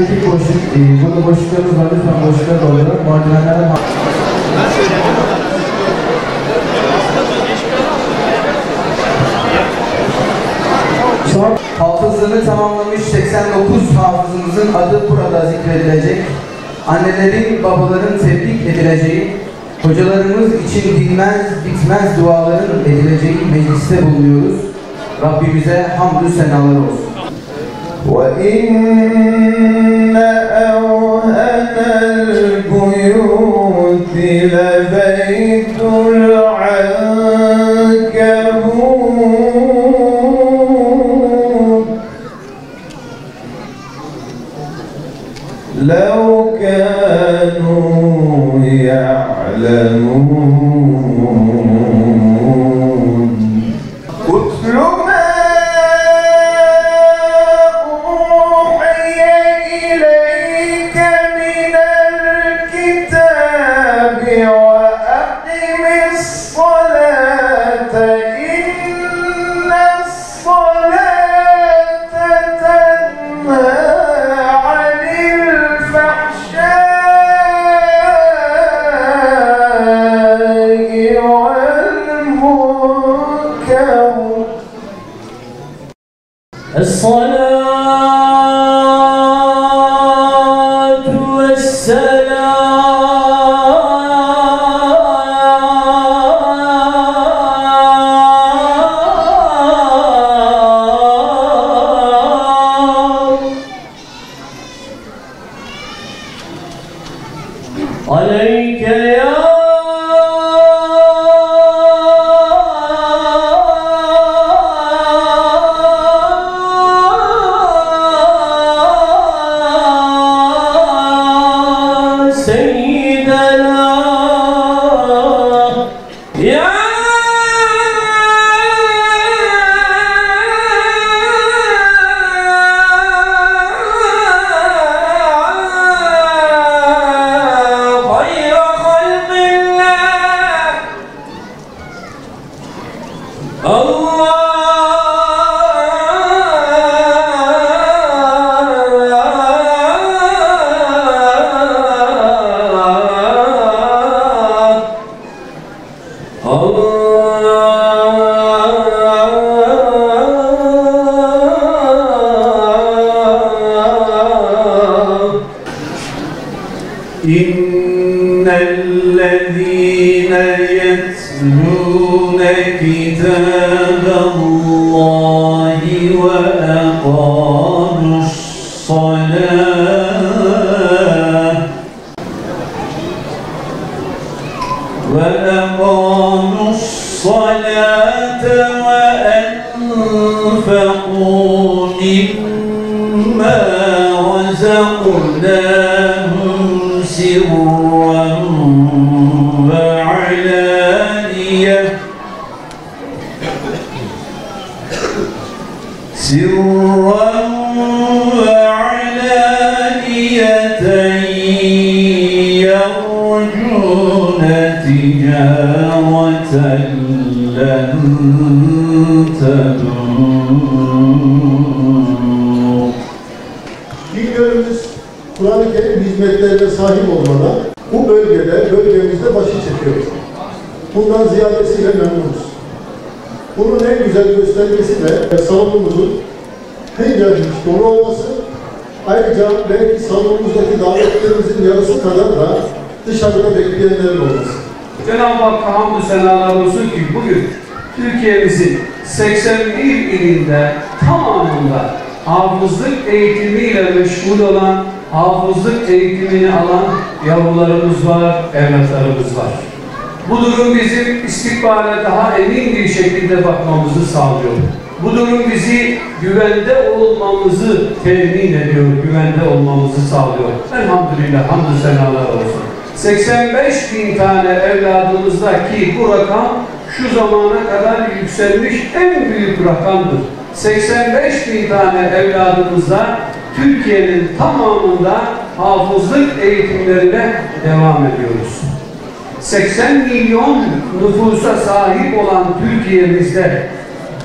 teknik boşluk, burada boşluklarımız var. Lütfen boşlukları doldurun. Merdivenlerden hafızlığını tamamlamış 89 hafızımızın adı burada zikredilecek. Annelerin, babaların tebrik edileceği, hocalarımız için dinmez, bitmez duaların edileceği mecliste bulunuyoruz. Rabbimize hamdü senalar olsun. وَإِنَّ أَوْهَنَ الْبُيُوتِ لَبَيْتُ الْعَنكَبُوتِ لَوْ كَانُوا يَعْلَمُونَ أُتْلُ مَا الصلاة والسلام عليك يا إن الذين يتلون كتاب الله وأقاموا الصلاة وأنفقوا مما رزقناهم سرا وعلانية يرجون تجارة لن تبور. Dinlerimiz Kur'an-ı Kerim hizmetlerine sahip olmadan bu bölgemizde başı çekiyoruz. Bundan ziyadesiyle memnunuz. Bunun en güzel göstergesi de salonumuzun henüz dolu olması, ayrıca belki salonumuzdaki davetlerimizin yarısı kadar da dışarıda bekleyenlerin olması. Cenab-ı Hakk'a hamdü senalar olsun ki bugün Türkiye'mizin 81 ilinde tamamında hafızlık eğitimiyle meşgul olan, hafızlık eğitimini alan yavrularımız var, evlatlarımız var. Bu durum bizim istikbale daha emin bir şekilde bakmamızı sağlıyor. Bu durum bizi güvende olmamızı temin ediyor, güvende olmamızı sağlıyor. Elhamdülillah, hamdü senalar olsun. 85.000 tane evladımızda ki bu rakam şu zamana kadar yükselmiş en büyük rakamdır. 85.000 tane evladımızda Türkiye'nin tamamında hafızlık eğitimlerine devam ediyoruz. 80 milyon nüfusa sahip olan Türkiye'mizde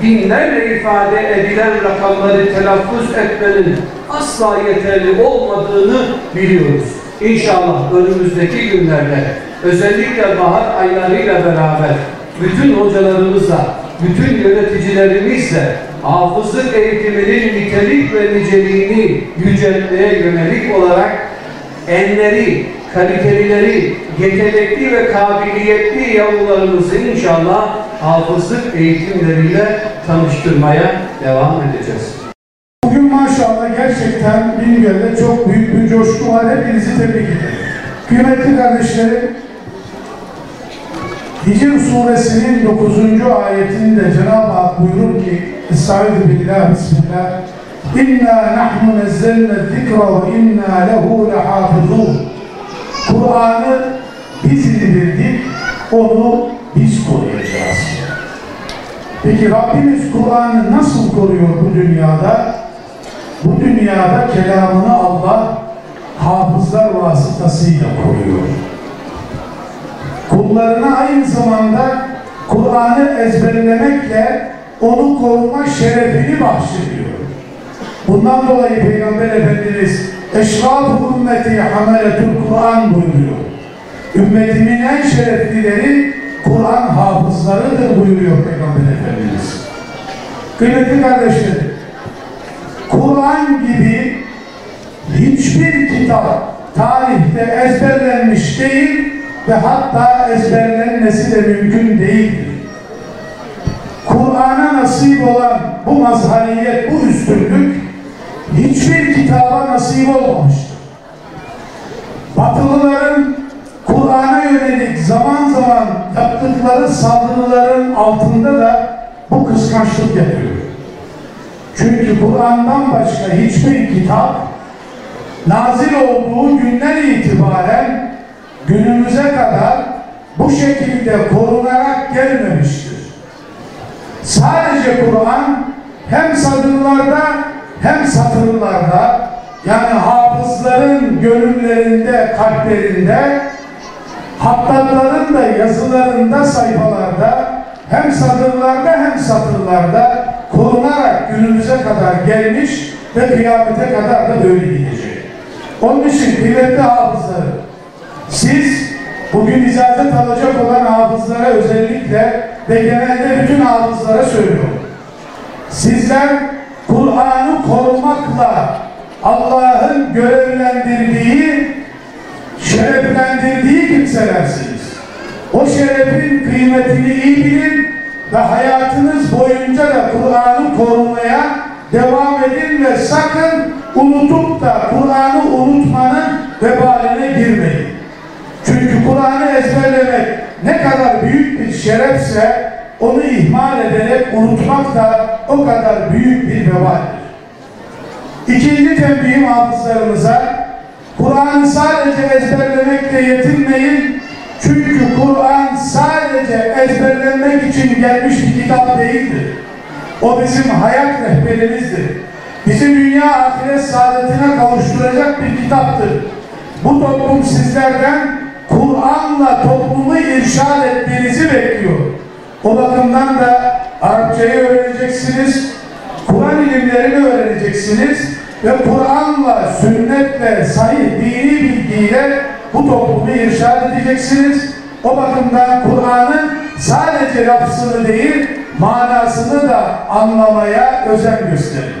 binlerle ifade edilen rakamları telaffuz etmenin asla yeterli olmadığını biliyoruz. İnşallah önümüzdeki günlerde özellikle bahar aylarıyla beraber bütün hocalarımızla, bütün yöneticilerimizle hafızlık eğitiminin nitelik ve niceliğini yüceltmeye yönelik olarak enleri, kalitelileri, yetenekli ve kabiliyetli yavrularımızı inşallah hafızlık eğitimleriyle tanıştırmaya devam edeceğiz. Bugün maşallah gerçekten Bingöl'de çok büyük bir coşku var. Hepinizi tebrik ederim. Kıymetli kardeşlerim, Hicr suresinin 9. ayetinde Cenab-ı Hak buyurur ki Estağfirullah, Bismillah İnna nahnu nezzelne zikra ve inna lehu lehafizun. Kur'an'ı biz indirdik, onu biz koruyacağız. Peki Rabbimiz Kur'an'ı nasıl koruyor bu dünyada? Bu dünyada kelamını Allah hafızlar vasıtasıyla koruyor. Kullarına aynı zamanda Kur'an'ı ezberlemekle onu koruma şerefini bahşediyor. Bundan dolayı Peygamber Efendimiz Eşraf-ı ümmeti hameletul Kur'an buyuruyor. Ümmetimin en şereflileri Kur'an hafızlarıdır buyuruyor Peygamber Efendimiz. Kıymetli kardeşlerim, Kur'an gibi hiçbir kitap tarihte ezberlenmiş değil ve hatta ezberlenmesi de mümkün değildir. Kur'an'a nasip olan bu mazhariyet, bu üstünlük hiçbir kitaba nasip olmamıştır. Batılıların Kur'an'a yönelik zaman zaman yaptıkları saldırıların altında da bu kıskançlık yatıyor. Çünkü Kur'an'dan başka hiçbir kitap nazil olduğu günden itibaren günümüze kadar bu şekilde korunarak gelmemiştir. Sadece Kur'an hem sadırlarda hem satırlarda, yani hafızların gönüllerinde, kalplerinde, hattatların da yazılarında, sayfalarda hem sadırlarda hem satırlarda korunarak günümüze kadar gelmiş ve kıyamete kadar da böyle gidecek. Onun için kıymetli hafızlarım, siz bugün icazet alacak olan hafızlara özellikle ve genelde bütün hafızlara söylüyorum. Sizler Kur'an'ı korumakla Allah'ın görevlendirdiği, şereflendirdiği kimselersiniz. O şerefin kıymetini iyi bilin ve hayatınız boyunca da Kur'an'ı korumaya devam edin ve sakın unutup da Kur'an'ı unutmanın vebaline girmeyin. Çünkü Kur'an'ı ezberlemek ne kadar büyük bir şerefse onu ihmal ederek unutmak da o kadar büyük bir vebaldir. İkinci tembihim hafızlarımıza, Kur'an'ı sadece ezberlemekle yetinmeyin. Çünkü Kur'an sadece ezberlenmek için gelmiş bir kitap değildir. O bizim hayat rehberimizdir. Bizi dünya ahiret saadetine kavuşturacak bir kitaptır. Bu toplum sizlerden Kur'an'la toplumu irşad etmenizi bekliyor. O bakımdan da Arapçayı öğreneceksiniz, Kur'an ilimlerini öğreneceksiniz ve Kur'an'la, sünnetle, sahih dini bilgiyle bu toplumu irşad edeceksiniz. O bakımdan Kur'an'ın sadece lafzını değil, manasını da anlamaya özen gösterin.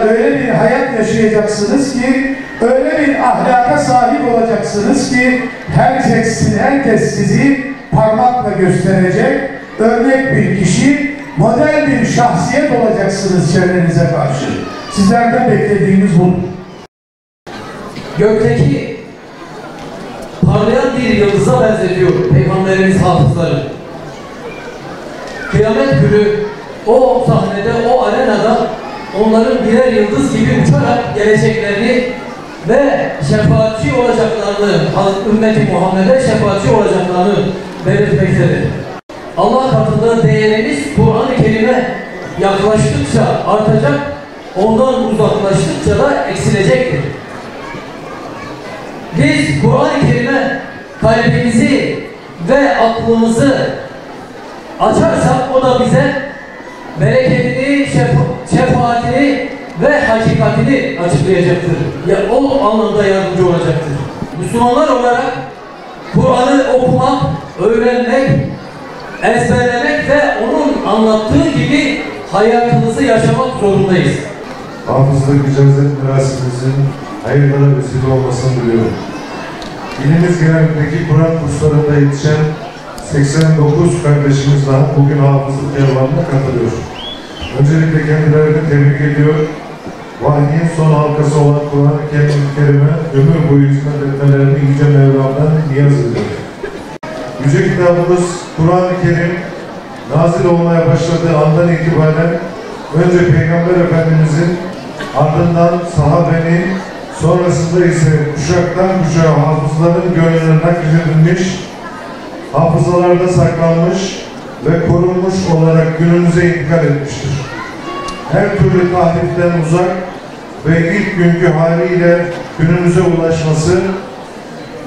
Öyle bir hayat yaşayacaksınız ki, öyle bir ahlaka sahip olacaksınız ki herkes sizi parmakla gösterecek, örnek bir kişi, model bir şahsiyet olacaksınız çevrenize karşı. Sizlerden beklediğimiz budur. Gökteki parlayan bir yıldıza benzetiyor Peygamberimiz hafızları. Kıyamet günü o sahnede, o arenada onların birer yıldız gibi uçarak geleceklerini ve şefaatçi olacaklarını, ümmeti Muhammed'e şefaatçi olacaklarını belirtmektedir. Allah katında değerimiz Kur'an-ı Kerim'e yaklaştıkça artacak, ondan uzaklaştıkça da eksilecektir. Biz Kur'an-ı Kerim'e kalbimizi ve aklımızı açarsak o da bize bereketini, şefaatini ve hakikatini açıklayacaktır. Ya, o anlamda yardımcı olacaktır. Müslümanlar olarak Kur'an'ı okumak, öğrenmek, ezberlemek ve onun anlattığı gibi hayatımızı yaşamak zorundayız. Hafızlık icazet merasimimizin hayırlara vesile olmasını diliyorum. İlimiz genelindeki Kur'an kurslarında yetişen 89 kardeşimiz daha bugün hafızlık kervanına katılıyor. Öncelikle kendilerini tebrik ediyor. Vahyin son halkası olan Kur'an-ı Kerim'e ömür boyu hizmet etmelerini Yüce Mevlam'dan niyaz ediyor. Yüce kitabımız Kur'an-ı Kerim nazil olmaya başladığı andan itibaren önce Peygamber Efendimizin, ardından sahabenin, sonrasında ise kuşaktan kuşağa hafızların gönlüne nakledilmiş, hafızalarda saklanmış ve korunmuş olarak günümüze intikal etmiştir. Her türlü tahriften uzak ve ilk günkü haliyle günümüze ulaşması,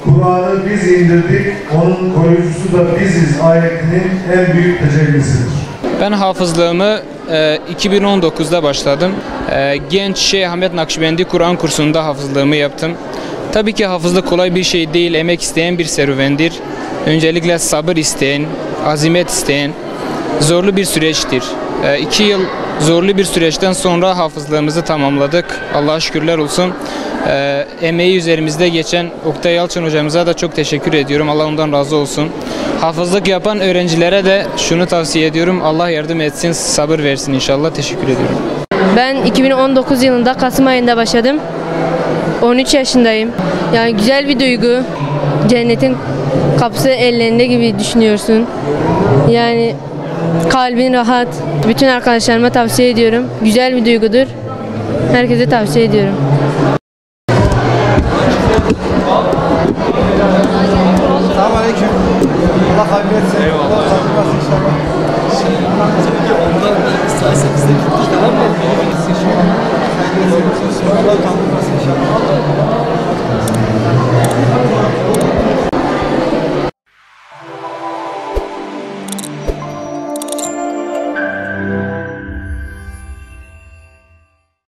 Kur'an'ı biz indirdik, onun koruyucusu da biziz ayetinin en büyük tecellisidir. Ben hafızlığımı 2019'da başladım. Genç Şeyh Ahmet Nakşibendi Kur'an kursunda hafızlığımı yaptım. Tabii ki hafızlık kolay bir şey değil, emek isteyen bir serüvendir. Öncelikle sabır isteyen, azimet isteyen, zorlu bir süreçtir. 2 yıl zorlu bir süreçten sonra hafızlığımızı tamamladık. Allah'a şükürler olsun. Emeği üzerimizde geçen Oktay Yalçın hocamıza da çok teşekkür ediyorum. Allah ondan razı olsun. Hafızlık yapan öğrencilere de şunu tavsiye ediyorum. Allah yardım etsin, sabır versin inşallah. Teşekkür ediyorum. Ben 2019 yılında Kasım ayında başladım. 13 yaşındayım. Yani güzel bir duygu. Cennetin kapısı ellerinde gibi düşünüyorsun. Yani kalbin rahat. Bütün arkadaşlarıma tavsiye ediyorum. Güzel bir duygudur. Herkese tavsiye ediyorum. Selamünaleyküm. Allah kabul etsin. Eyvallah. Allah kabul etsin inşallah.